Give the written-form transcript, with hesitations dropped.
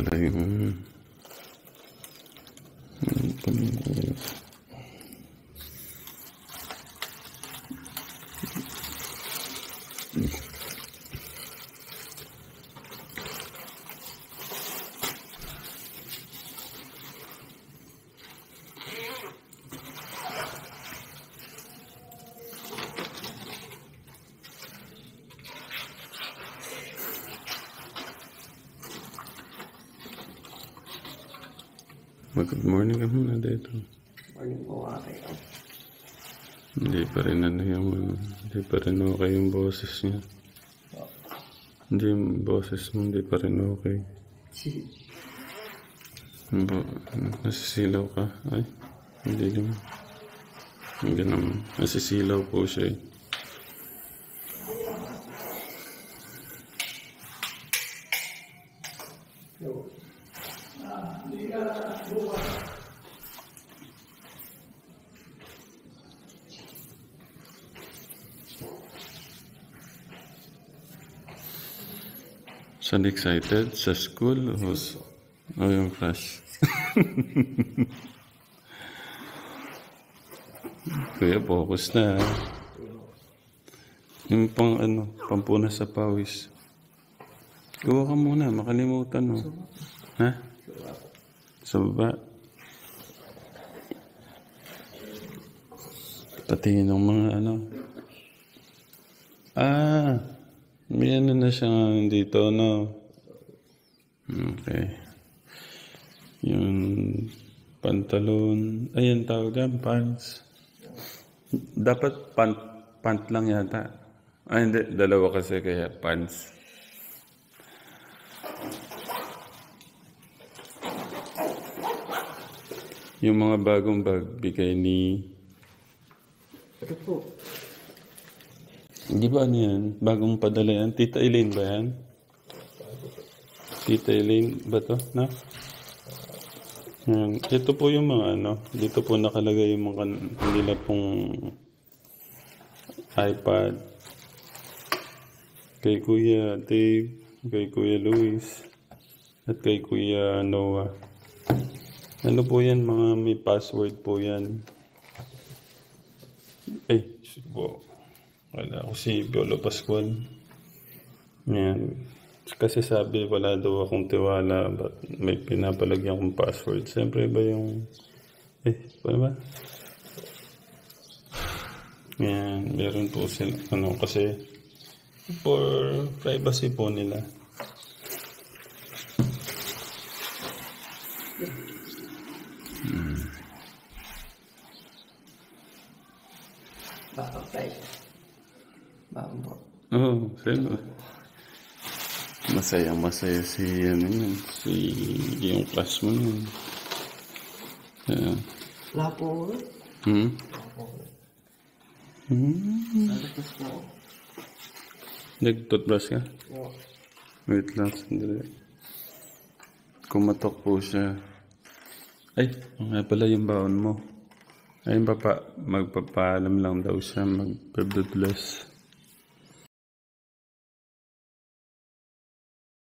pala yung... Good morning ka muna dito. Morning po, okay. Hindi pa rin hindi pa rin okay yung boses niya. Hindi yung boses mo, hindi pa rin okay. Nasisilaw ka? Ay, hindi naman. Hindi naman. Nasisilaw po siya eh. Saan excited? Sa school o yung class? Kuya, focus na. Yung pampunas sa pawis. Gawa ka muna, makalimutan mo. Ha? Sa baba. Pati ng mga may na siya dito, no? Okay. Yung pantalon, ayan tawagan, pants. Dapat pant lang yata. Ay, hindi, dalawa kasi kaya pants. Yung mga bagong bag, bigay ni... Ito po. Di ba ano yan? Bagong padala yan? Tita Elaine ba yan? Tita Elaine ba to? Na? Yan. Ito po yung mga dito po nakalagay yung mga nila pong iPad. Kay Kuya Dave, kay Kuya Luis, at kay Kuya Noah. Ano po yan? Mga may password po yan. Ay, po. Wala ako si Piolo Pascual. Yan. Kasi sabi, wala daw akong tiwala. But may pinapalagyan akong password. Siyempre ba yung... paano ba? Yan. Meron po sila. Kasi... for privacy po nila. Bakit? Bakit po? Oo, sino? Masaya si yun. Yung class mo yun. Yeah. Wala po. Wala po. Nagtutbrush po. Nagtutbrush ka? Oo. Wait lang, sandali. Kumatok po siya. Ay, nga pala yung baon mo. Ayun magpapaalam lang daw siya, mag-bless.